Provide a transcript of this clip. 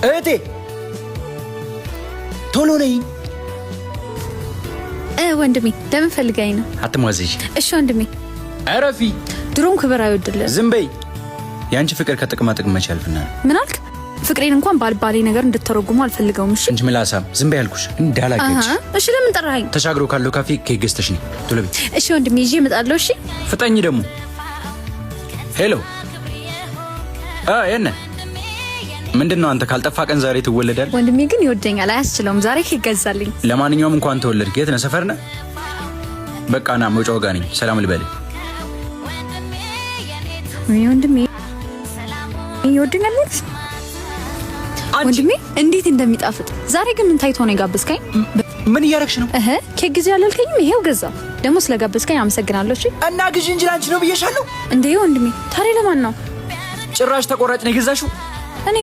እህቴ ቶሎ ነይ። ወንድሜ ለምን ፈልጋኝ ነው? አትሟዘሽ። እሺ ወንድሜ አረፊ። ድሮም ክብር አይወድልህ። ዝም በይ። ያንቺ ፍቅር ከጥቅማ ጥቅም መች ያልፍና። ምን አልክ? ፍቅሬን እንኳን ባልባሌ ነገር እንድትተረጉሙ አልፈልገውም። እሺ እንጂ ምላሳም ዝም በይ አልኩሽ። እንዳላገጭ። እሺ ለምን ጠራኸኝ? ተሻግሮ ካለው ካፌ ኬክ ገዝተሽ ነይ ቶሎ በይ። እሺ ወንድሜ ይዤ እመጣለሁ። እሺ ፍጠኝ ደግሞ። ሄሎ የነ ምንድነው አንተ ካልጠፋ ቀን ዛሬ ትወለዳል? ወንድሜ ግን ይወደኛል፣ አያስችለውም። ዛሬ ኬክ ገዛልኝ። ለማንኛውም እንኳን ተወለድክ። የት ነህ? ሰፈር ነህ? በቃ ና መውጫው ጋር ነኝ። ሰላም ልበል። ወንድሜ ይወደኛል ማለት ወንድሜ እንዴት እንደሚጣፍጥ። ዛሬ ግን ምን ታይቶ ነው የጋበዝከኝ? ምን እያረግሽ ነው? ኬክ ጊዜ ያላልከኝም ይሄው ገዛ። ደግሞ ስለጋበዝከኝ አመሰግናለሁ። እሺ እና ግዢ እንጂ ላንቺ ነው ብዬሻለሁ። እንዴ ወንድሜ ታዲያ ለማን ነው? ጭራሽ ተቆራጭ ነው የገዛሽው?